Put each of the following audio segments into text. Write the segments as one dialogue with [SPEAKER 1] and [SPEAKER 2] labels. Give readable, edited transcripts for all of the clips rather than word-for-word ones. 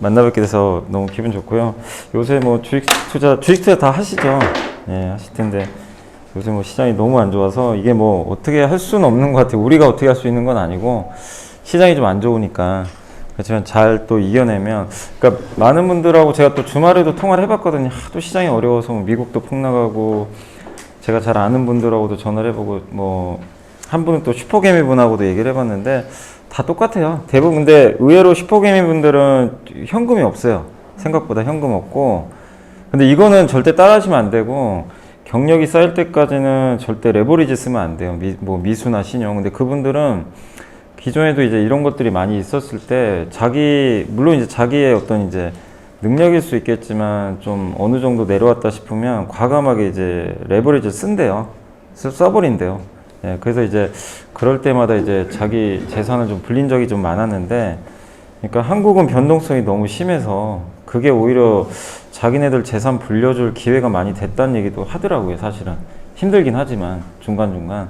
[SPEAKER 1] 만나뵙게 돼서 너무 기분 좋고요. 요새 뭐 주식 투자 다 하시죠? 예, 하실 텐데 요새 뭐 시장이 너무 안 좋아서 이게 뭐 어떻게 할 수는 없는 것 같아요. 우리가 어떻게 할 수 있는 건 아니고 시장이 좀 안 좋으니까. 그렇지만 잘 또 이겨내면, 그러니까 많은 분들하고 제가 또 주말에도 통화를 해봤거든요. 하도 시장이 어려워서 뭐 미국도 폭락하고, 제가 잘 아는 분들하고도 전화를 해보고, 뭐 한 분은 또 슈퍼개미 분하고도 얘기를 해봤는데 다 똑같아요. 대부분. 근데 의외로 슈퍼개미 분들은 현금이 없어요. 생각보다 현금 없고. 근데 이거는 절대 따라하시면 안 되고, 경력이 쌓일 때까지는 절대 레버리지 쓰면 안 돼요. 뭐 미수나 신용. 근데 그분들은 기존에도 이제 이런 것들이 많이 있었을 때 물론 이제 자기의 어떤 이제 능력일 수 있겠지만 좀 어느 정도 내려왔다 싶으면 과감하게 이제 레버리지를 쓴대요. 써버린대요. 예, 그래서 이제 그럴 때마다 이제 자기 재산을 좀 불린 적이 좀 많았는데, 그러니까 한국은 변동성이 너무 심해서 그게 오히려 자기네들 재산 불려줄 기회가 많이 됐다는 얘기도 하더라고요. 사실은 힘들긴 하지만 중간중간.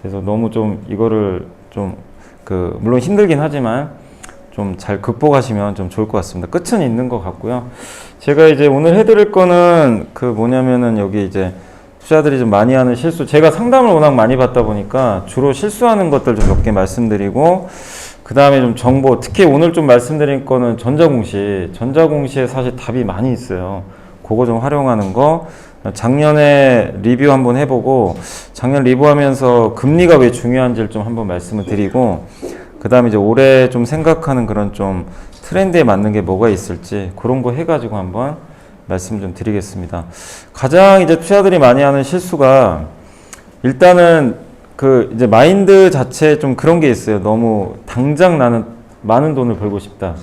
[SPEAKER 1] 그래서 너무 좀 이거를 좀 물론 힘들긴 하지만 좀 잘 극복하시면 좀 좋을 것 같습니다. 끝은 있는 것 같고요. 제가 이제 오늘 해드릴 거는 뭐냐면은 여기 이제 투자들이 좀 많이 하는 실수, 제가 상담을 워낙 많이 받다 보니까 주로 실수하는 것들 좀 몇 개 말씀드리고, 그 다음에 좀 정보, 특히 오늘 좀 말씀드릴 거는 전자공시에 사실 답이 많이 있어요. 그거 좀 활용하는 거. 작년에 리뷰 한번 해보고, 작년 리뷰하면서 금리가 왜 중요한지를 좀 한번 말씀을 드리고, 그 다음에 이제 올해 좀 생각하는 그런 좀 트렌드에 맞는 게 뭐가 있을지 그런 거 해가지고 한번 말씀 좀 드리겠습니다. 가장 이제 투자들이 많이 하는 실수가, 일단은 이제 마인드 자체에 좀 그런 게 있어요. 너무 당장 나는 많은 돈을 벌고 싶다.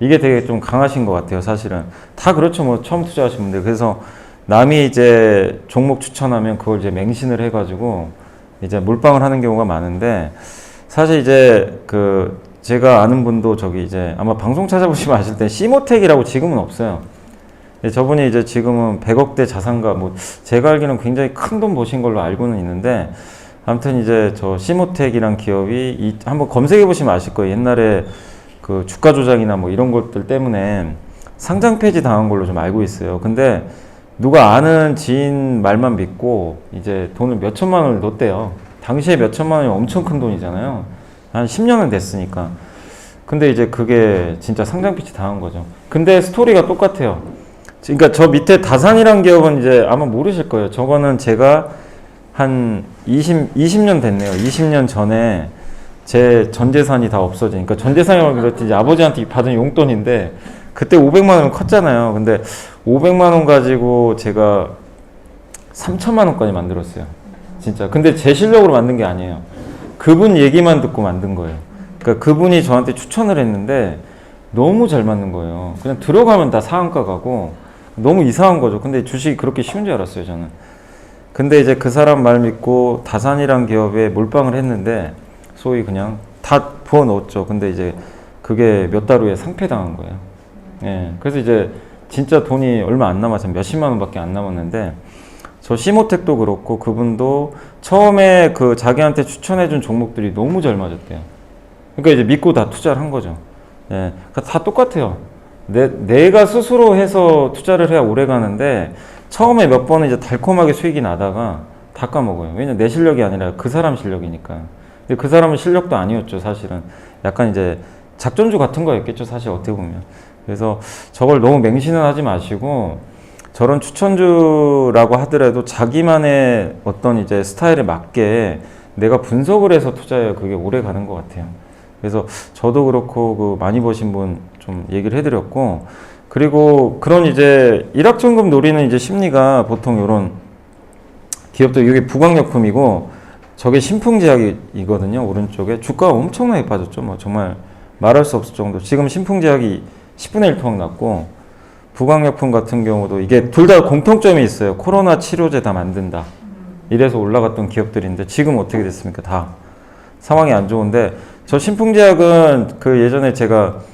[SPEAKER 1] 이게 되게 좀 강하신 것 같아요. 사실은 다 그렇죠. 뭐 처음 투자하신 분들. 그래서 남이 이제 종목 추천하면 그걸 이제 맹신을 해가지고 이제 몰빵을 하는 경우가 많은데, 사실 이제 제가 아는 분도 이제 아마 방송 찾아보시면 아실 텐데 시모텍이라고 지금은 없어요. 저분이 이제 지금은 100억대 자산가, 뭐 제가 알기로는 굉장히 큰 돈 버신 걸로 알고는 있는데, 아무튼 이제 저 시모텍이란 기업이 한번 검색해 보시면 아실 거예요. 옛날에 주가 조작이나 뭐 이런 것들 때문에 상장 폐지 당한 걸로 좀 알고 있어요. 근데 누가 아는 지인 말만 믿고 이제 돈을 몇 천만 원을 넣었대요. 당시에 몇 천만 원이 엄청 큰 돈이잖아요. 한 10년은 됐으니까. 근데 이제 그게 진짜 상장 폐지 당한 거죠. 근데 스토리가 똑같아요. 그러니까 저 밑에 다산이란 기업은 이제 아마 모르실 거예요. 저거는 제가 한 20년 됐네요. 20년 전에 제 전 재산이 다 없어지니까, 전 재산이라고 그랬지 이제 아버지한테 받은 용돈인데, 그때 500만 원은 컸잖아요. 근데 500만 원 가지고 제가 3천만 원까지 만들었어요. 진짜. 근데 제 실력으로 만든 게 아니에요. 그분 얘기만 듣고 만든 거예요. 그러니까 그분이 저한테 추천을 했는데 너무 잘 맞는 거예요. 그냥 들어가면 다 상한가 가고 너무 이상한 거죠. 근데 주식이 그렇게 쉬운 줄 알았어요, 저는. 근데 이제 그 사람 말 믿고 다산이란 기업에 몰빵을 했는데 소위 그냥 다 부어 넣었죠. 근데 이제 그게 몇 달 후에 상폐당한 거예요. 예. 그래서 이제 진짜 돈이 얼마 안 남았어요. 몇십만 원밖에 안 남았는데, 저 시모텍도 그렇고 그분도 처음에 자기한테 추천해준 종목들이 너무 잘 맞았대요. 그러니까 이제 믿고 다 투자를 한 거죠. 예. 그러니까 다 똑같아요. 내가 스스로 해서 투자를 해야 오래 가는데, 처음에 몇 번은 이제 달콤하게 수익이 나다가 다 까먹어요. 왜냐면 내 실력이 아니라 그 사람 실력이니까. 근데 그 사람은 실력도 아니었죠, 사실은. 약간 이제 작전주 같은 거였겠죠, 사실 어떻게 보면. 그래서 저걸 너무 맹신은 하지 마시고, 저런 추천주라고 하더라도 자기만의 어떤 이제 스타일에 맞게 내가 분석을 해서 투자해야 그게 오래 가는 것 같아요. 그래서 저도 그렇고 많이 버신 분 좀 얘기를 해드렸고, 그리고 그런 이제 일확천금 노리는 이제 심리가 보통 이런 기업들, 이게 부강약품이고 저게 신풍제약이거든요. 오른쪽에 주가가 엄청나게 빠졌죠. 뭐 정말 말할 수 없을 정도. 지금 신풍제약이 10분의 1 토막 났고, 부강약품 같은 경우도 이게 둘 다 공통점이 있어요. 코로나 치료제 다 만든다. 이래서 올라갔던 기업들인데 지금 어떻게 됐습니까? 다 상황이 안 좋은데, 저 신풍제약은 예전에 제가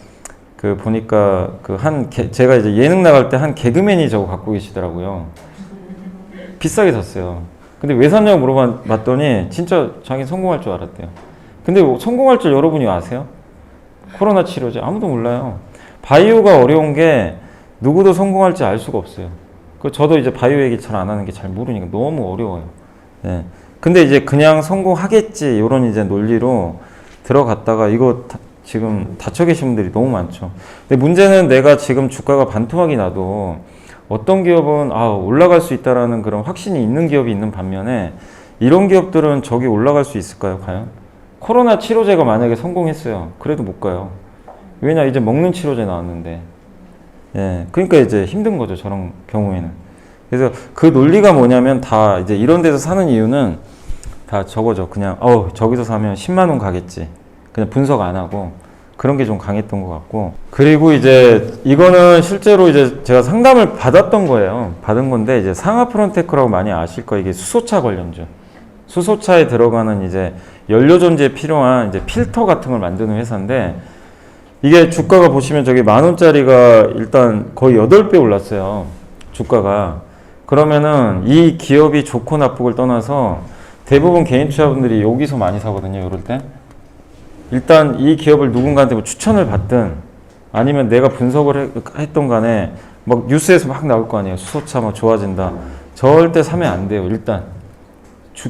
[SPEAKER 1] 보니까 제가 이제 예능 나갈 때 한 개그맨이 저거 갖고 계시더라고요. 비싸게 샀어요. 근데 왜 샀냐고 물어봤더니 진짜 자기 성공할 줄 알았대요. 근데 성공할 줄 여러분이 아세요? 코로나 치료제 아무도 몰라요. 바이오가 어려운 게 누구도 성공할지 알 수가 없어요. 저도 이제 바이오 얘기 잘 안 하는 게 잘 모르니까 너무 어려워요. 예. 근데 이제 그냥 성공하겠지 이런 이제 논리로 들어갔다가 이거 지금 다쳐 계신 분들이 너무 많죠. 근데 문제는 내가 지금 주가가 반토막이 나도 어떤 기업은 올라갈 수 있다라는 그런 확신이 있는 기업이 있는 반면에 이런 기업들은 저기 올라갈 수 있을까요, 과연? 코로나 치료제가 만약에 성공했어요. 그래도 못 가요. 왜냐, 이제 먹는 치료제 나왔는데. 예, 그러니까 이제 힘든 거죠, 저런 경우에는. 그래서 그 논리가 뭐냐면 다 이제 이런 데서 사는 이유는 다 저거죠. 그냥, 저기서 사면 10만 원 가겠지. 그냥 분석 안 하고. 그런 게 좀 강했던 것 같고. 그리고 이제 이거는 실제로 이제 제가 상담을 받았던 거예요. 받은 건데 이제 상하프론테크라고 많이 아실 거예요. 이게 수소차 관련주. 수소차에 들어가는 이제 연료 전지에 필요한 이제 필터 같은 걸 만드는 회사인데 이게 주가가 보시면 저기 10,000원짜리가 일단 거의 8배 올랐어요. 주가가. 그러면은 이 기업이 좋고 나쁘고를 떠나서 대부분 개인 투자분들이 여기서 많이 사거든요. 이럴 때. 일단 이 기업을 누군가한테 뭐 추천을 받든 아니면 내가 분석을 했던 간에 막 뉴스에서 막 나올 거 아니에요. 수소차 막 좋아진다. 절대 사면 안 돼요. 일단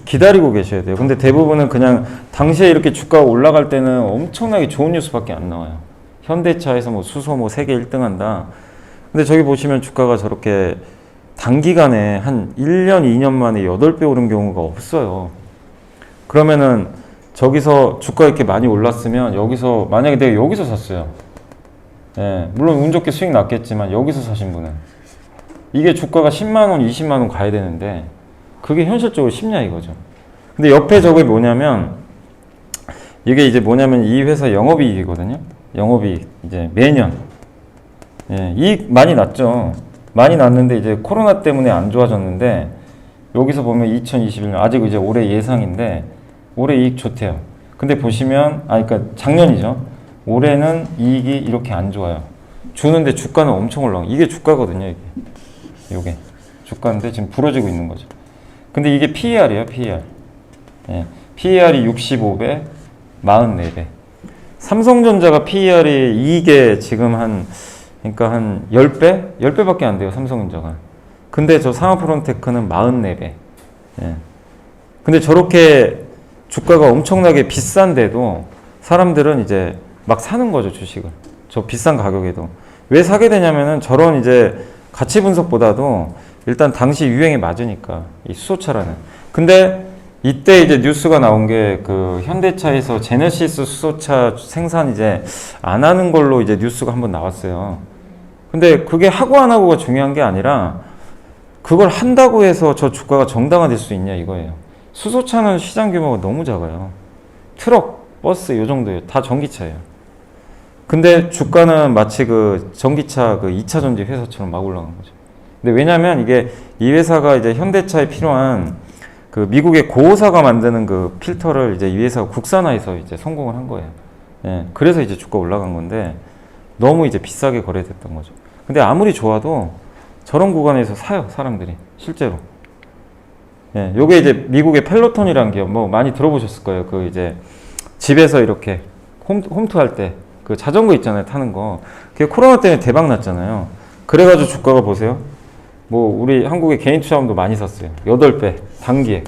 [SPEAKER 1] 기다리고 계셔야 돼요. 근데 대부분은 그냥 당시에 이렇게 주가가 올라갈 때는 엄청나게 좋은 뉴스밖에 안 나와요. 현대차에서 뭐 수소 뭐 세계 1등 한다. 근데 저기 보시면 주가가 저렇게 단기간에 한 1년, 2년 만에 8배 오른 경우가 없어요. 그러면은 저기서 주가 이렇게 많이 올랐으면 여기서 만약에 내가 여기서 샀어요. 예, 물론 운 좋게 수익 났겠지만 여기서 사신 분은 이게 주가가 10만 원, 20만 원 가야 되는데 그게 현실적으로 쉽냐 이거죠. 근데 옆에 저게 뭐냐면 이게 이제 뭐냐면 이 회사 영업이익이거든요. 영업이익 이제 매년 이익 많이 났죠. 많이 났는데 이제 코로나 때문에 안 좋아졌는데 여기서 보면 2021년 아직 이제 올해 예상인데 올해 이익 좋대요. 근데 보시면 그러니까 작년이죠. 올해는 이익이 이렇게 안 좋아요. 주는데 주가는 엄청 올라가. 이게 주가거든요. 이게 주가인데 지금 부러지고 있는 거죠. 근데 이게 PER이에요. PER. PER이 65배, 44배. 삼성전자가 PER이 이게 지금 그러니까 한 10배? 10배밖에 안 돼요, 삼성전자가. 근데 저 상하프론테크는 44배. 근데 저렇게 주가가 엄청나게 비싼데도 사람들은 이제 막 사는 거죠, 주식을. 저 비싼 가격에도. 왜 사게 되냐면은 저런 이제 가치 분석보다도 일단 당시 유행에 맞으니까, 이 수소차라는. 근데 이때 이제 뉴스가 나온 게 그 현대차에서 제네시스 수소차 생산 이제 안 하는 걸로 이제 뉴스가 한번 나왔어요. 근데 그게 하고 안 하고가 중요한 게 아니라 그걸 한다고 해서 저 주가가 정당화될 수 있냐 이거예요. 수소차는 시장 규모가 너무 작아요. 트럭, 버스 요 정도예요. 다 전기차예요. 근데 주가는 마치 그 전기차 그 2차 전지 회사처럼 막 올라간 거죠. 근데 왜냐면 이게 이 회사가 이제 현대차에 필요한 그 미국의 고호사가 만드는 그 필터를 이제 이 회사가 국산화해서 이제 성공을 한 거예요. 그래서 이제 주가 올라간 건데 너무 이제 비싸게 거래됐던 거죠. 근데 아무리 좋아도 저런 구간에서 사요, 사람들이. 실제로. 요게 이제 미국의 펠로톤이라는 기업, 뭐 많이 들어보셨을 거예요. 그 이제 집에서 이렇게 홈투 할 때 그 자전거 있잖아요, 타는 거. 그게 코로나 때문에 대박 났잖아요. 그래가지고 주가가 보세요. 뭐 우리 한국의 개인 투자자분도 많이 샀어요. 8배, 단기에.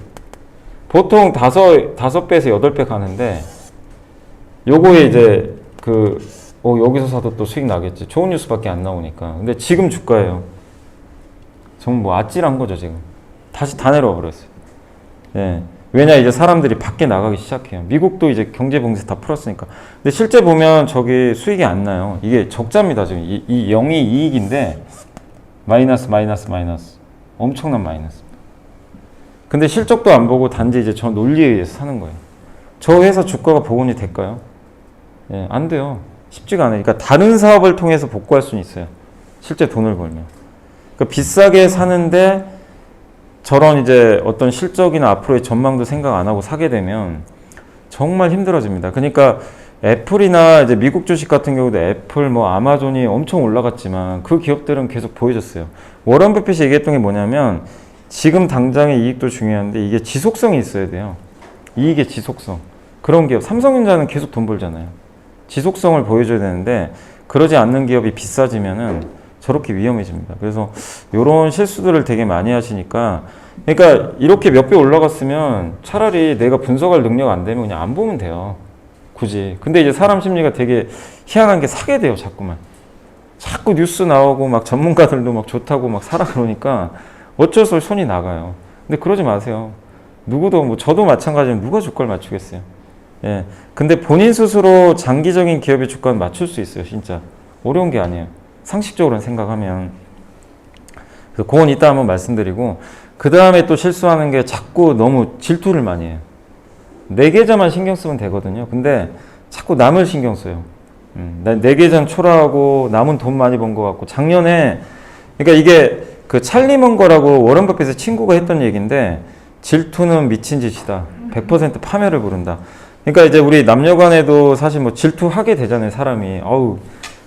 [SPEAKER 1] 보통 5배에서 8배 가는데 요거에 이제 여기서 사도 또 수익 나겠지. 좋은 뉴스밖에 안 나오니까. 근데 지금 주가예요. 정말 뭐 아찔한 거죠, 지금. 다시 다 내려와 버렸어요. 왜냐, 이제 사람들이 밖에 나가기 시작해요. 미국도 이제 경제 봉쇄 다 풀었으니까. 근데 실제 보면 저기 수익이 안 나요. 이게 적자입니다, 지금. 이 0이 이익인데, 마이너스. 엄청난 마이너스. 근데 실적도 안 보고 단지 이제 저 논리에 의해서 사는 거예요. 저 회사 주가가 복원이 될까요? 안 돼요. 쉽지가 않아요. 그러니까 다른 사업을 통해서 복구할 수는 있어요. 실제 돈을 벌면. 그러니까 비싸게 사는데 저런 이제 어떤 실적이나 앞으로의 전망도 생각 안 하고 사게 되면 정말 힘들어집니다. 그러니까 애플이나 이제 미국 주식 같은 경우도 애플, 뭐 아마존이 엄청 올라갔지만 그 기업들은 계속 보여줬어요. 워런 버핏이 얘기했던 게 뭐냐면 지금 당장의 이익도 중요한데 이게 지속성이 있어야 돼요. 이익의 지속성. 그런 기업. 삼성전자는 계속 돈 벌잖아요. 지속성을 보여줘야 되는데 그러지 않는 기업이 비싸지면은 저렇게 위험해집니다. 그래서 이런 실수들을 되게 많이 하시니까, 그러니까 이렇게 몇 배 올라갔으면 차라리 내가 분석할 능력 안 되면 그냥 안 보면 돼요. 굳이. 근데 이제 사람 심리가 되게 희한한 게 사게 돼요, 자꾸만. 자꾸 뉴스 나오고 막 전문가들도 막 좋다고 막 사라 그러니까 어쩔 수 없이 손이 나가요. 근데 그러지 마세요. 누구도, 뭐 저도 마찬가지로 누가 주가를 맞추겠어요. 예. 근데 본인 스스로 장기적인 기업의 주가는 맞출 수 있어요, 진짜. 어려운 게 아니에요. 상식적으로 생각하면. 그래서 그건 이따 한번 말씀드리고, 그 다음에 또 실수하는 게 자꾸 너무 질투를 많이 해요. 내 계좌만 신경 쓰면 되거든요. 근데 자꾸 남을 신경 써요. 내 계좌는 초라하고 남은 돈 많이 번 것 같고, 작년에, 그러니까 이게 그 찰리 먼거라고 워런 버핏의 친구가 했던 얘기인데, 질투는 미친 짓이다. 100% 파멸을 부른다. 그러니까 이제 우리 남녀 간에도 사실 뭐 질투하게 되잖아요, 사람이. 어우,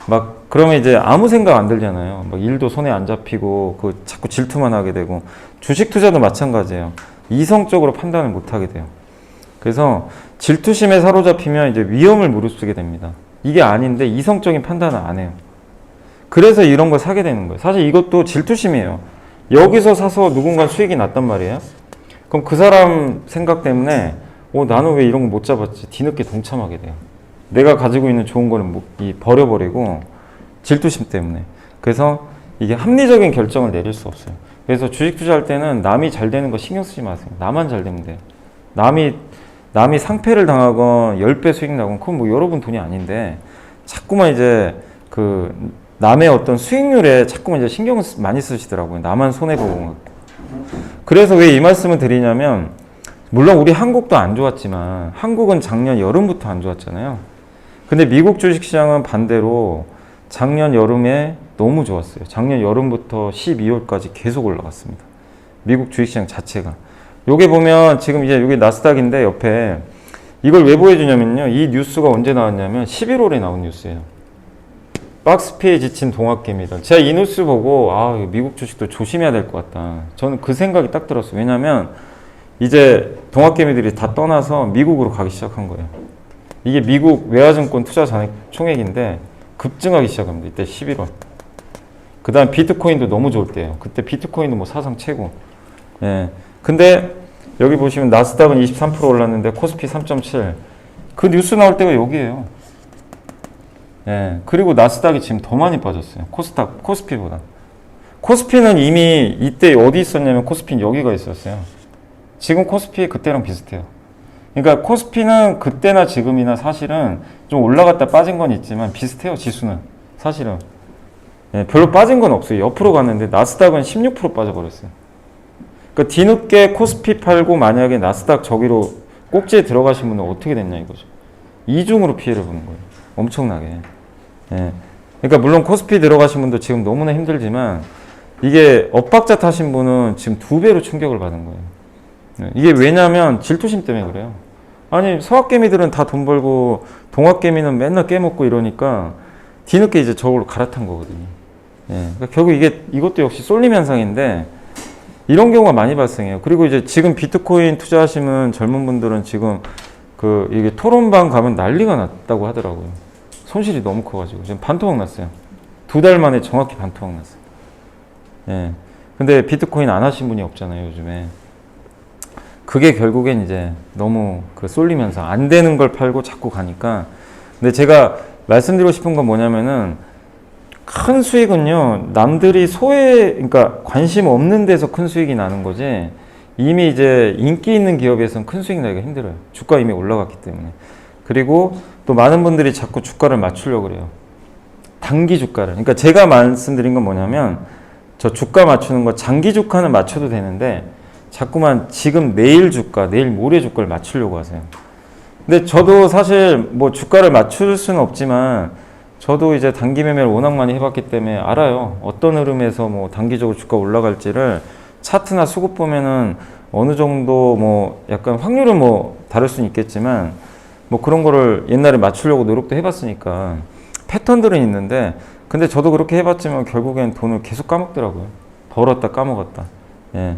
[SPEAKER 1] 막, 그러면 이제 아무 생각 안 들잖아요. 막 일도 손에 안 잡히고, 그 자꾸 질투만 하게 되고, 주식 투자도 마찬가지예요. 이성적으로 판단을 못 하게 돼요. 그래서 질투심에 사로잡히면 이제 위험을 무릅쓰게 됩니다. 이게 아닌데 이성적인 판단을 안 해요. 그래서 이런 걸 사게 되는 거예요. 사실 이것도 질투심이에요. 여기서 사서 누군가 수익이 났단 말이에요. 그럼 그 사람 생각 때문에 나는 왜 이런 거 못 잡았지? 뒤늦게 동참하게 돼요. 내가 가지고 있는 좋은 거는 버려버리고 질투심 때문에. 그래서 이게 합리적인 결정을 내릴 수 없어요. 그래서 주식 투자할 때는 남이 잘 되는 거 신경 쓰지 마세요. 나만 잘 되면 돼요. 남이 상패를 당하건 10배 수익 나건 그건 뭐 여러분 돈이 아닌데 자꾸만 이제 그 남의 어떤 수익률에 자꾸만 이제 신경을 많이 쓰시더라고요. 나만 손해보고. 그래서 왜 이 말씀을 드리냐면, 물론 우리 한국도 안 좋았지만 한국은 작년 여름부터 안 좋았잖아요. 근데 미국 주식시장은 반대로 작년 여름에 너무 좋았어요. 작년 여름부터 12월까지 계속 올라갔습니다. 미국 주식시장 자체가. 요게 보면 지금 이제 여기 나스닥인데 옆에 이걸 왜 보여주냐면요. 이 뉴스가 언제 나왔냐면 11월에 나온 뉴스예요. 박스피에 지친 동학개미들. 제가 이 뉴스 보고 미국 주식도 조심해야 될 것 같다. 저는 그 생각이 딱 들었어요. 왜냐하면 이제 동학개미들이 다 떠나서 미국으로 가기 시작한 거예요. 이게 미국 외화증권 투자 잔액 총액인데 급증하기 시작합니다. 이때 11월. 그 다음 비트코인도 너무 좋을 때예요. 그때 비트코인도 뭐 사상 최고. 예. 근데 여기 보시면 나스닥은 23% 올랐는데 코스피 3.7. 그 뉴스 나올 때가 여기예요. 예. 그리고 나스닥이 지금 더 많이 빠졌어요. 코스피보다. 코스피는 이미 이때 어디 있었냐면 코스피는 여기가 있었어요. 지금 코스피 그때랑 비슷해요. 그러니까 코스피는 그때나 지금이나 사실은 좀 올라갔다 빠진 건 있지만 비슷해요. 지수는 사실은. 예, 별로 빠진 건 없어요. 옆으로 갔는데 나스닥은 16% 빠져버렸어요. 그러니까 뒤늦게 코스피 팔고 만약에 나스닥 저기로 꼭지에 들어가신 분은 어떻게 됐냐 이거죠. 이중으로 피해를 보는 거예요. 엄청나게. 예. 그러니까 물론 코스피 들어가신 분도 지금 너무나 힘들지만 이게 엇박자 타신 분은 지금 2배로 충격을 받은 거예요. 예. 이게 왜냐면 질투심 때문에 그래요. 아니 서학개미들은 다 돈 벌고 동학개미는 맨날 깨먹고 이러니까 뒤늦게 이제 저걸로 갈아탄 거거든요. 예. 그러니까 결국 이것도 역시 쏠림 현상인데 이런 경우가 많이 발생해요. 그리고 이제 지금 비트코인 투자하시는 젊은 분들은 지금 이게 토론방 가면 난리가 났다고 하더라고요. 손실이 너무 커가지고. 지금 반토막 났어요. 2달 만에 정확히 반토막 났어요. 예. 근데 비트코인 안 하신 분이 없잖아요, 요즘에. 그게 결국엔 이제 너무 쏠림 현상. 안 되는 걸 팔고 자꾸 가니까. 근데 제가 말씀드리고 싶은 건 뭐냐면은 큰 수익은요, 남들이 그러니까 관심 없는 데서 큰 수익이 나는 거지, 이미 이제 인기 있는 기업에서는 큰 수익 나기가 힘들어요. 주가 이미 올라갔기 때문에. 그리고 또 많은 분들이 자꾸 주가를 맞추려고 그래요. 단기 주가를. 그러니까 제가 말씀드린 건 뭐냐면, 저 주가 맞추는 거 장기 주가는 맞춰도 되는데, 자꾸만 지금 내일 주가, 내일 모레 주가를 맞추려고 하세요. 근데 저도 사실 뭐 주가를 맞출 수는 없지만, 저도 이제 단기 매매를 워낙 많이 해봤기 때문에 알아요. 어떤 흐름에서 뭐 단기적으로 주가 올라갈지를 차트나 수급 보면은 어느 정도 뭐 약간 확률은 뭐 다를 수는 있겠지만 뭐 그런 거를 옛날에 맞추려고 노력도 해봤으니까 패턴들은 있는데, 근데 저도 그렇게 해봤지만 결국엔 돈을 계속 까먹더라고요. 벌었다 까먹었다. 예.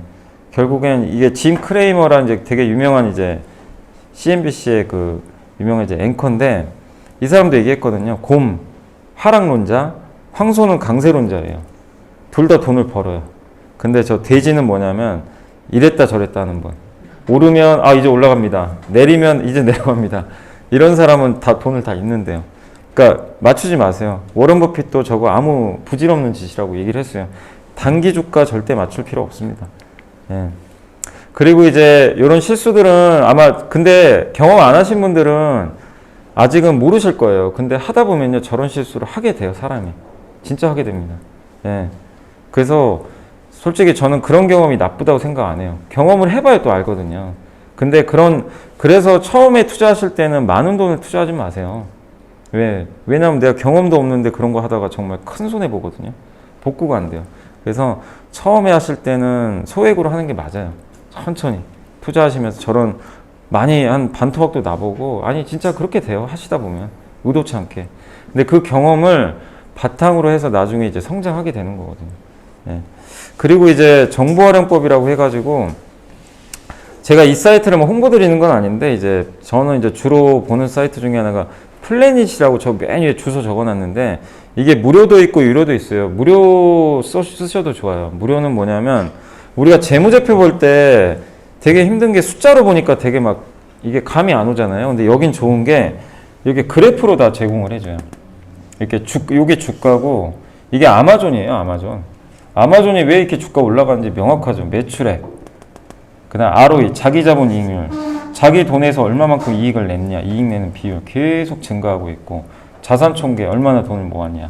[SPEAKER 1] 결국엔 이게 짐 크레이머라는 이제 되게 유명한 이제 CNBC의 유명한 이제 앵커인데, 이 사람도 얘기했거든요. 하락론자, 황소는 강세론자예요. 둘 다 돈을 벌어요. 근데 저 돼지는 뭐냐면 이랬다 저랬다 하는 분. 오르면 이제 올라갑니다. 내리면 이제 내려갑니다. 이런 사람은 다 돈을 다 잃는데요. 그러니까 맞추지 마세요. 워런 버핏도 저거 아무 부질없는 짓이라고 얘기를 했어요. 단기 주가 절대 맞출 필요 없습니다. 예. 그리고 이제 이런 실수들은 아마 근데 경험 안 하신 분들은 아직은 모르실 거예요. 근데 하다 보면요 저런 실수를 하게 돼요. 사람이 진짜 하게 됩니다. 예. 그래서 솔직히 저는 그런 경험이 나쁘다고 생각 안 해요. 경험을 해봐야 또 알거든요. 근데 그래서 처음에 투자하실 때는 많은 돈을 투자하지 마세요. 왜냐하면 내가 경험도 없는데 그런 거 하다가 정말 큰 손해 보거든요. 복구가 안 돼요. 그래서 처음에 하실 때는 소액으로 하는 게 맞아요. 천천히 투자하시면서 저런 많이 한 반토막도 나보고 아니 진짜 그렇게 돼요. 하시다 보면 의도치 않게. 근데 그 경험을 바탕으로 해서 나중에 이제 성장하게 되는 거거든요. 예. 그리고 이제 정보활용법이라고 해가지고 제가 이 사이트를 뭐 홍보 드리는 건 아닌데 이제 저는 이제 주로 보는 사이트 중에 하나가 플래닛이라고 저 맨 위에 주소 적어놨는데 이게 무료도 있고 유료도 있어요. 무료 쓰셔도 좋아요. 무료는 뭐냐면 우리가 재무제표 볼 때 되게 힘든 게 숫자로 보니까 되게 막 이게 감이 안 오잖아요. 근데 여긴 좋은 게 이렇게 그래프로 다 제공을 해줘요. 이렇게 요게 주가고 이게 아마존이에요. 아마존이 왜 이렇게 주가 올라가는지 명확하죠. 매출액, 그다음 ROE, 자기 자본 이익률, 자기 돈에서 얼마만큼 이익을 냈냐, 이익 내는 비율 계속 증가하고 있고 자산 총계 얼마나 돈을 모았냐,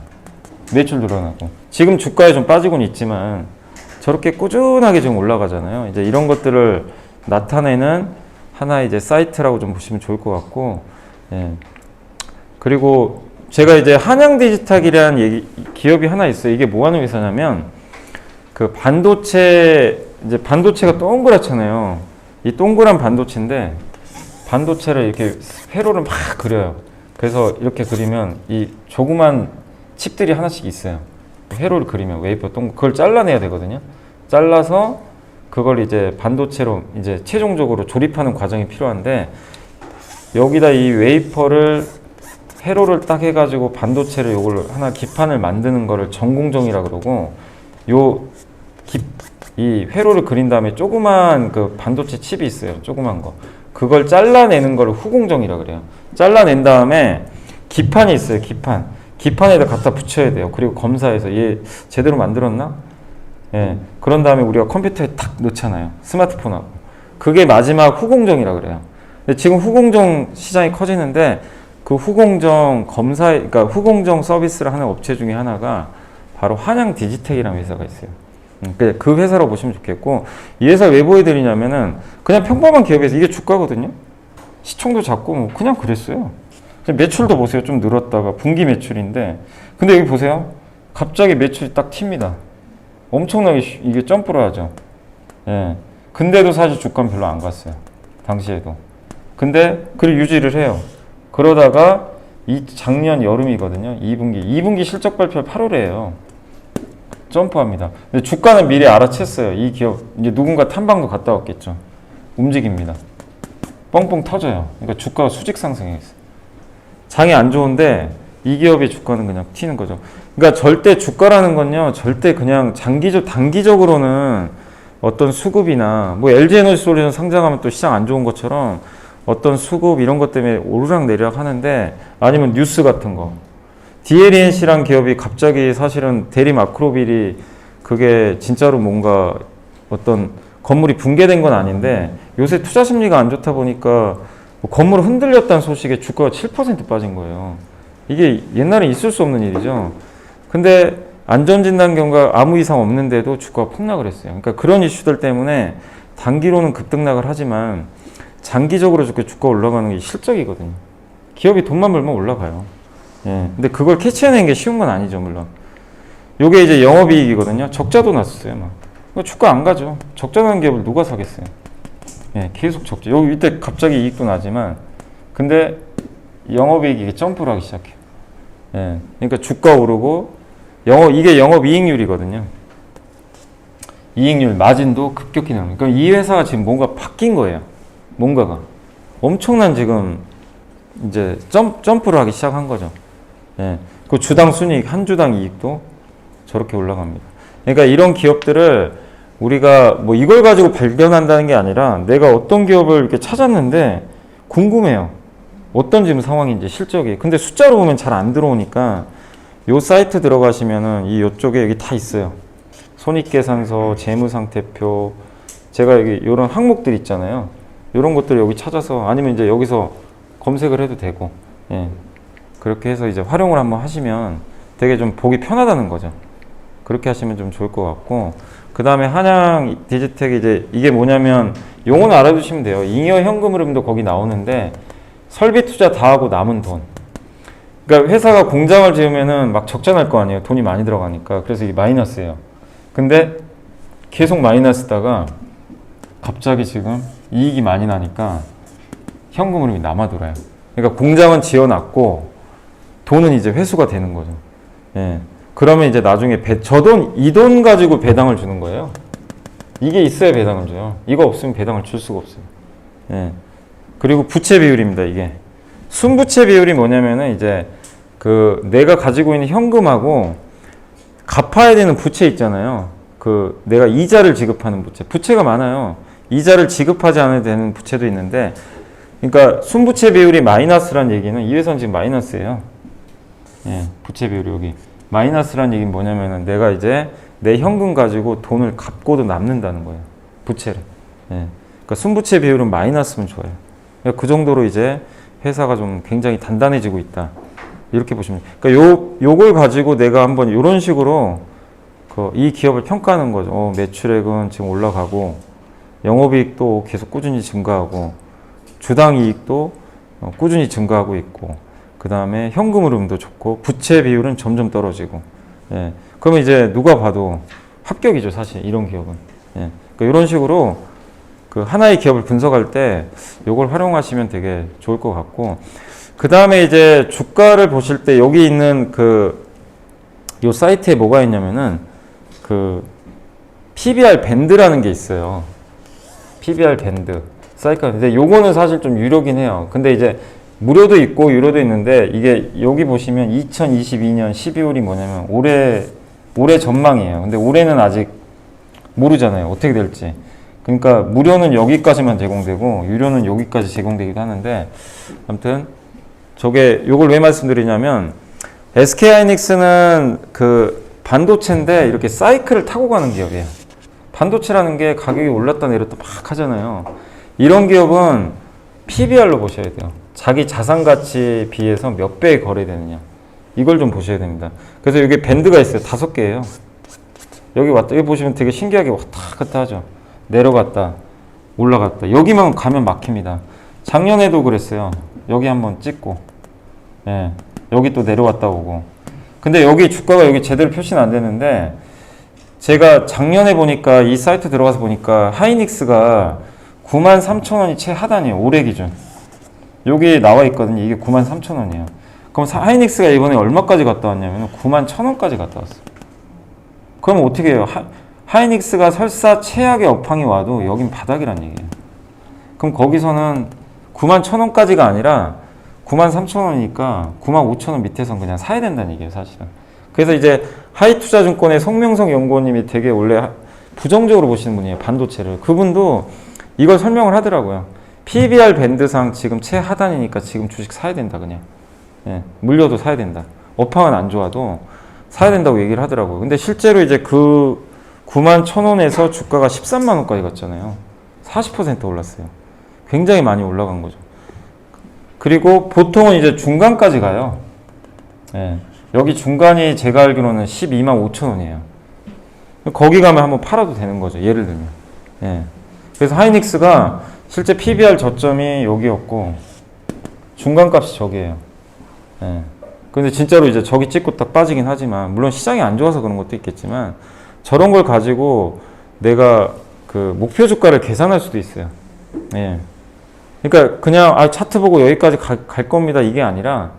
[SPEAKER 1] 매출 늘어나고 지금 주가에 좀 빠지고는 있지만 저렇게 꾸준하게 지금 올라가잖아요. 이제 이런 것들을 나타내는 하나의 이제 사이트라고 좀 보시면 좋을 것 같고, 예. 그리고 제가 이제 한양디지탁이라는 기업이 하나 있어요. 이게 뭐 하는 회사냐면 그 반도체가 동그랗잖아요. 이 동그란 반도체인데 반도체를 이렇게 회로를 막 그려요. 그래서 이렇게 그리면 이 조그만 칩들이 하나씩 있어요. 회로를 그리면 웨이퍼 그걸 잘라내야 되거든요. 잘라서 그걸 이제 반도체로 이제 최종적으로 조립하는 과정이 필요한데 여기다 이 웨이퍼를 회로를 딱 해가지고 반도체를 요걸 하나 기판을 만드는 거를 전공정이라 그러고 이 회로를 그린 다음에 조그만 그 반도체 칩이 있어요. 조그만 거. 그걸 잘라내는 거를 후공정이라 그래요. 잘라낸 다음에 기판이 있어요. 기판에다 갖다 붙여야 돼요. 그리고 검사해서 얘 제대로 만들었나? 예. 그런 다음에 우리가 컴퓨터에 탁 넣잖아요. 스마트폰하고. 그게 마지막 후공정이라 그래요. 근데 지금 후공정 시장이 커지는데 그 후공정 그러니까 후공정 서비스를 하는 업체 중에 하나가 바로 한양디지텍이라는 회사가 있어요. 그 회사로 보시면 좋겠고, 이 회사 왜 보여드리냐면은 그냥 평범한 기업에서 이게 주가거든요. 시총도 작고 뭐 그냥 그랬어요. 매출도 보세요. 좀 늘었다가 분기 매출인데, 근데 여기 보세요. 갑자기 매출이 딱 튑니다. 엄청나게 이게 점프를 하죠. 예. 근데도 사실 주가는 별로 안 갔어요. 당시에도. 근데 그걸 유지를 해요. 그러다가 이 작년 여름이거든요. 2분기 실적 발표 8월에요. 점프합니다. 근데 주가는 미리 알아챘어요. 이 기업 이제 누군가 탐방도 갔다 왔겠죠. 움직입니다. 뻥뻥 터져요. 그러니까 주가가 수직 상승했어요. 장이 안 좋은데 이 기업의 주가는 그냥 튀는 거죠. 그러니까 절대 주가라는 건요, 절대 그냥 단기적으로는 어떤 수급이나 뭐 LG에너지솔루션 상장하면 또 시장 안 좋은 것처럼 어떤 수급 이런 것 때문에 오르락내리락 하는데, 아니면 뉴스 같은 거. DLENC라는 기업이 갑자기 사실은 대리 마크로빌이 그게 진짜로 뭔가 어떤 건물이 붕괴된 건 아닌데 요새 투자 심리가 안 좋다 보니까 뭐 건물 흔들렸다는 소식에 주가가 7% 빠진 거예요. 이게 옛날에 있을 수 없는 일이죠. 근데 안전진단 결과 아무 이상 없는데도 주가가 폭락을 했어요. 그러니까 그런 이슈들 때문에 단기로는 급등락을 하지만 장기적으로 주가 올라가는 게 실적이거든요. 기업이 돈만 벌면 올라가요. 예. 근데 그걸 캐치해내는 게 쉬운 건 아니죠, 물론. 요게 이제 영업이익이거든요. 적자도 났었어요, 막. 주가 안 가죠. 적자 나는 기업을 누가 사겠어요? 예, 계속 적자. 여기 이때 갑자기 이익도 나지만, 근데 영업이익이 점프를 하기 시작해요. 예. 그러니까 주가 오르고, 이게 영업이익률이거든요. 이익률, 마진도 급격히 나옵니다. 그러니까 이 회사가 지금 뭔가 바뀐 거예요. 뭔가가. 엄청난 지금, 이제 점프를 하기 시작한 거죠. 예. 그 주당 순이익, 한 주당 이익도 저렇게 올라갑니다. 그러니까 이런 기업들을 우리가 뭐 이걸 가지고 발견한다는 게 아니라 내가 어떤 기업을 이렇게 찾았는데 궁금해요. 어떤 지금 상황인지 실적이. 근데 숫자로 보면 잘 안 들어오니까 요 사이트 들어가시면은 이 요쪽에 여기 다 있어요. 손익계산서, 재무상태표, 제가 여기 이런 항목들 있잖아요. 이런 것들 여기 찾아서 아니면 이제 여기서 검색을 해도 되고, 예. 그렇게 해서 이제 활용을 한번 하시면 되게 좀 보기 편하다는 거죠. 그렇게 하시면 좀 좋을 것 같고, 그 다음에 한양 디지텍 이제 이게 뭐냐면 용어는 알아두시면 돼요. 잉여 현금 흐름도 거기 나오는데 설비 투자 다 하고 남은 돈. 그러니까 회사가 공장을 지으면은 막 적자 날 거 아니에요. 돈이 많이 들어가니까. 그래서 이게 마이너스예요. 근데 계속 마이너스다가 갑자기 지금 이익이 많이 나니까 현금 흐름이 남아 돌아요. 그러니까 공장은 지어놨고 돈은 이제 회수가 되는 거죠. 예. 그러면 이제 나중에 저 돈, 이 돈 가지고 배당을 주는 거예요. 이게 있어야 배당을 줘요. 이거 없으면 배당을 줄 수가 없어요. 예. 그리고 부채 비율입니다, 이게. 순부채 비율이 뭐냐면은 이제 그 내가 가지고 있는 현금하고 갚아야 되는 부채 있잖아요. 그 내가 이자를 지급하는 부채. 부채가 많아요. 이자를 지급하지 않아야 되는 부채도 있는데, 그러니까 순부채 비율이 마이너스란 얘기는 이 회사는 지금 마이너스예요. 예, 부채 비율이 여기. 마이너스란 얘기는 뭐냐면은 내가 이제 내 현금 가지고 돈을 갚고도 남는다는 거예요. 부채를. 예. 그러니까 순부채 비율은 마이너스면 좋아요. 그러니까 그 정도로 이제 회사가 좀 굉장히 단단해지고 있다. 이렇게 보시면. 그러니까 요걸 가지고 내가 한번 이런 식으로 이 기업을 평가하는 거죠. 매출액은 지금 올라가고, 영업이익도 계속 꾸준히 증가하고, 주당 이익도 꾸준히 증가하고 있고, 그 다음에 현금 흐름도 좋고 부채 비율은 점점 떨어지고, 예. 그러면 이제 누가 봐도 합격이죠, 사실 이런 기업은. 예. 그러니까 이런 식으로 그 하나의 기업을 분석할 때 이걸 활용하시면 되게 좋을 것 같고, 그 다음에 이제 주가를 보실 때 여기 있는 요 사이트에 뭐가 있냐면은 PBR 밴드라는 게 있어요. PBR 밴드 사이트가. 근데 요거는 사실 좀 유료긴 해요. 근데 이제 무료도 있고 유료도 있는데, 이게 여기 보시면 2022년 12월이 뭐냐면 올해 전망이에요. 근데 올해는 아직 모르잖아요. 어떻게 될지. 그러니까 무료는 여기까지만 제공되고 유료는 여기까지 제공되기도 하는데, 아무튼 요걸 왜 말씀드리냐면 SK하이닉스는 그 반도체인데 이렇게 사이클을 타고 가는 기업이에요. 반도체라는 게 가격이 올랐다 내렸다 막 하잖아요. 이런 기업은 PBR로 보셔야 돼요. 자기 자산 가치에 비해서 몇 배에 거래되느냐, 이걸 좀 보셔야 됩니다. 그래서 여기 밴드가 있어요. 5개예요. 여기 보시면 되게 신기하게 왔다 갔다 하죠. 내려갔다 올라갔다. 여기만 가면 막힙니다. 작년에도 그랬어요. 여기 한번 찍고, 예, 여기 또 내려왔다 오고. 근데 여기 주가가 여기 제대로 표시는 안 되는데, 제가 작년에 보니까 이 사이트 들어가서 보니까 하이닉스가 93,000원이 최하단이에요. 올해 기준. 여기 나와 있거든요. 이게 93,000원이에요. 그럼 하이닉스가 이번에 얼마까지 갔다 왔냐면 91,000원까지 갔다 왔어요. 그럼 어떻게 해요? 하이닉스가 설사 최악의 업황이 와도 여긴 바닥이란 얘기예요. 그럼 거기서는 91,000원까지가 아니라 93,000원이니까 95,000원 밑에선 그냥 사야 된다는 얘기예요, 사실은. 그래서 이제 하이투자증권의 송명석 연구원님이 되게 원래 부정적으로 보시는 분이에요, 반도체를. 그분도 이걸 설명을 하더라고요. PBR 밴드상 지금 최하단이니까 지금 주식 사야 된다, 그냥. 예, 물려도 사야 된다. 업황은 안 좋아도 사야 된다고 얘기를 하더라고요. 근데 실제로 이제 91,000원에서 주가가 13만 원까지 갔잖아요. 40% 올랐어요. 굉장히 많이 올라간 거죠. 그리고 보통은 이제 중간까지 가요. 예, 여기 중간이 제가 알기로는 12만 5천 원이에요. 거기 가면 한번 팔아도 되는 거죠, 예를 들면. 예. 그래서 하이닉스가 실제 PBR 저점이 여기였고 중간값이 저기예요. 예. 근데 진짜로 이제 저기 찍고 딱 빠지긴 하지만, 물론 시장이 안 좋아서 그런 것도 있겠지만, 저런 걸 가지고 내가 그 목표 주가를 계산할 수도 있어요. 예. 그러니까 그냥 차트 보고 여기까지 갈 겁니다, 이게 아니라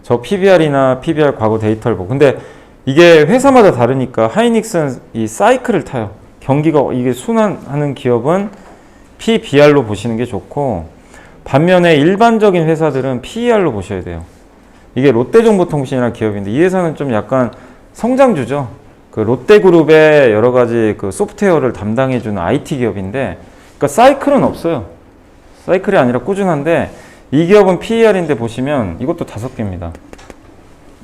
[SPEAKER 1] 저 PBR이나 PBR 과거 데이터를 보고. 근데 이게 회사마다 다르니까 하이닉스는 이 사이클을 타요. 경기가 이게 순환하는 기업은 PBR로 보시는 게 좋고, 반면에 일반적인 회사들은 PER로 보셔야 돼요. 이게 롯데정보통신이라는 기업인데 이 회사는 좀 약간 성장주죠. 그 롯데그룹의 여러 가지 그 소프트웨어를 담당해주는 IT 기업인데, 그러니까 사이클은 없어요. 사이클이 아니라 꾸준한데 이 기업은 PER인데 보시면 이것도 5개입니다.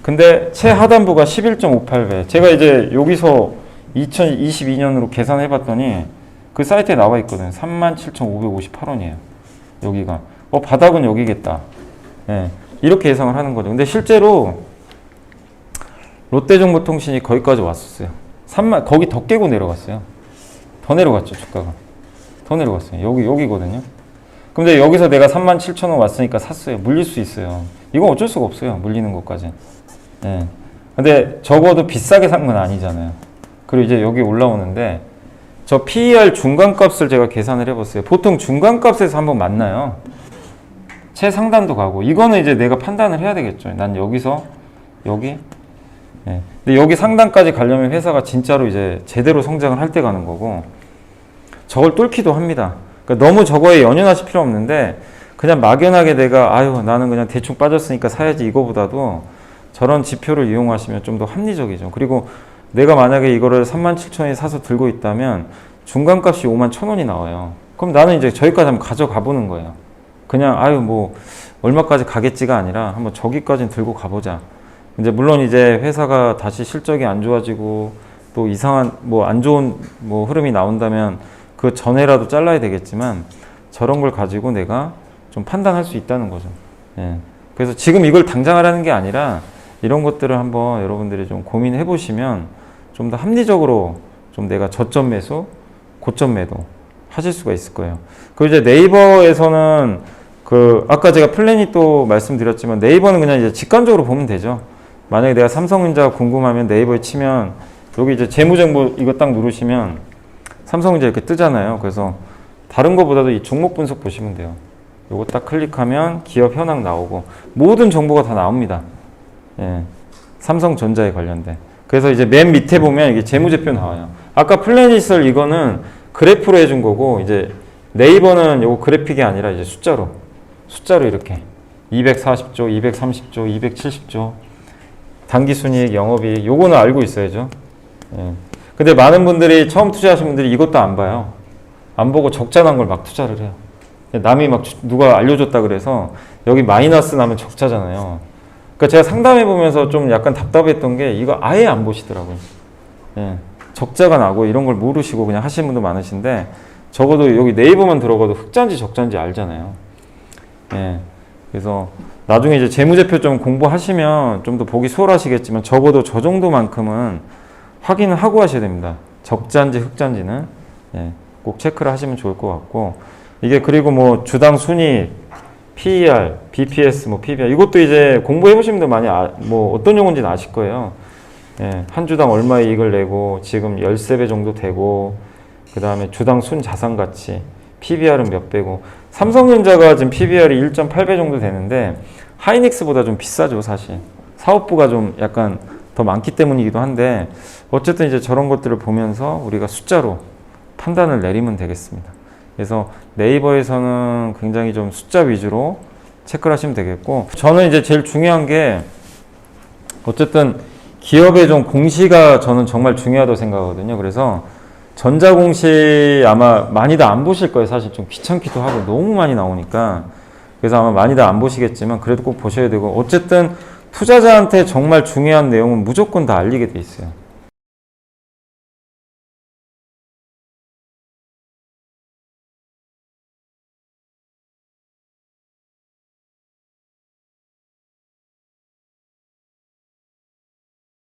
[SPEAKER 1] 근데 최하단부가 11.58배. 제가 이제 여기서 2022년으로 계산해 봤더니 그 사이트에 나와 있거든요. 37,558원이에요. 여기가. 바닥은 여기겠다. 예, 이렇게 예상을 하는 거죠. 근데 실제로 롯데정보통신이 거기까지 왔었어요. 거기 더 깨고 내려갔어요. 더 내려갔죠, 주가가. 더 내려갔어요. 여기거든요. 근데 여기서 내가 37,000원 왔으니까 샀어요. 물릴 수 있어요. 이건 어쩔 수가 없어요. 물리는 것까지. 예. 근데 적어도 비싸게 산 건 아니잖아요. 그리고 이제 여기 올라오는데 저 PER 중간값을 제가 계산을 해봤어요. 보통 중간값에서 한번 만나요. 최상단도 가고. 이거는 이제 내가 판단을 해야 되겠죠. 난 여기서 여기. 예. 근데 여기 상단까지 가려면 회사가 진짜로 이제 제대로 성장을 할 때 가는 거고, 저걸 뚫기도 합니다. 그러니까 너무 저거에 연연하실 필요 없는데 그냥 막연하게 내가 나는 그냥 대충 빠졌으니까 사야지 이거보다도 저런 지표를 이용하시면 좀 더 합리적이죠. 그리고 내가 만약에 이거를 37,000원에 사서 들고 있다면 중간값이 51,000원이 나와요. 그럼 나는 이제 저기까지 한번 가져가 보는 거예요. 그냥 뭐 얼마까지 가겠지가 아니라 한번 저기까지는 들고 가보자. 이제 물론 이제 회사가 다시 실적이 안 좋아지고 또 이상한 뭐 안 좋은 뭐 흐름이 나온다면 그 전에라도 잘라야 되겠지만 저런 걸 가지고 내가 좀 판단할 수 있다는 거죠. 예. 그래서 지금 이걸 당장 하라는 게 아니라 이런 것들을 한번 여러분들이 좀 고민해 보시면 좀 더 합리적으로 좀 내가 저점 매수, 고점 매도 하실 수가 있을 거예요. 그리고 이제 네이버에서는 아까 제가 플래닛도 말씀드렸지만 네이버는 그냥 이제 직관적으로 보면 되죠. 만약에 내가 삼성전자가 궁금하면 네이버에 치면 여기 이제 재무정보 이거 딱 누르시면 삼성전자 이렇게 뜨잖아요. 그래서 다른 거보다도 이 종목 분석 보시면 돼요. 요거 딱 클릭하면 기업 현황 나오고 모든 정보가 다 나옵니다. 예, 삼성전자에 관련된. 그래서 이제 맨 밑에 보면 이게 재무제표 나와요. 아까 플래닛을 이거는 그래프로 해준 거고, 이제 네이버는 요거 그래픽이 아니라 이제 숫자로 이렇게 240조, 230조, 270조 당기순이익, 영업이익 요거는 알고 있어야죠. 예. 근데 많은 분들이 처음 투자하신 분들이 이것도 안 봐요. 안 보고 적자 난 걸 막 투자를 해요. 남이 막 누가 알려줬다 그래서 여기 마이너스 나면 적자잖아요. 그러니까 제가 상담해 보면서 좀 약간 답답했던 게 이거 아예 안 보시더라고요. 예. 적자가 나고 이런 걸 모르시고 그냥 하시는 분도 많으신데 적어도 여기 네이버만 들어가도 흑자인지 적자인지 알잖아요. 예. 그래서 나중에 이제 재무제표 좀 공부하시면 좀 더 보기 수월하시겠지만 적어도 저 정도만큼은 확인을 하고 하셔야 됩니다. 적자인지 흑자인지는. 예. 꼭 체크를 하시면 좋을 것 같고, 이게 그리고 뭐 주당 순이익, PER, BPS, 뭐 PBR 이것도 이제 공부해 보신 분들 많이 뭐 어떤 용어인지는 아실 거예요. 예, 한 주당 얼마 이익을 내고 지금 13배 정도 되고, 그 다음에 주당 순 자산 가치, PBR은 몇 배고, 삼성전자가 지금 PBR이 1.8배 정도 되는데 하이닉스보다 좀 비싸죠, 사실. 사업부가 좀 약간 더 많기 때문이기도 한데, 어쨌든 이제 저런 것들을 보면서 우리가 숫자로 판단을 내리면 되겠습니다. 그래서 네이버에서는 굉장히 좀 숫자 위주로 체크를 하시면 되겠고, 저는 이제 제일 중요한 게 어쨌든 기업의 좀 공시가 저는 정말 중요하다고 생각하거든요. 그래서 전자공시 아마 많이들 안 보실 거예요. 사실 좀 귀찮기도 하고 너무 많이 나오니까. 그래서 아마 많이들 안 보시겠지만 그래도 꼭 보셔야 되고, 어쨌든 투자자한테 정말 중요한 내용은 무조건 다 알리게 돼 있어요.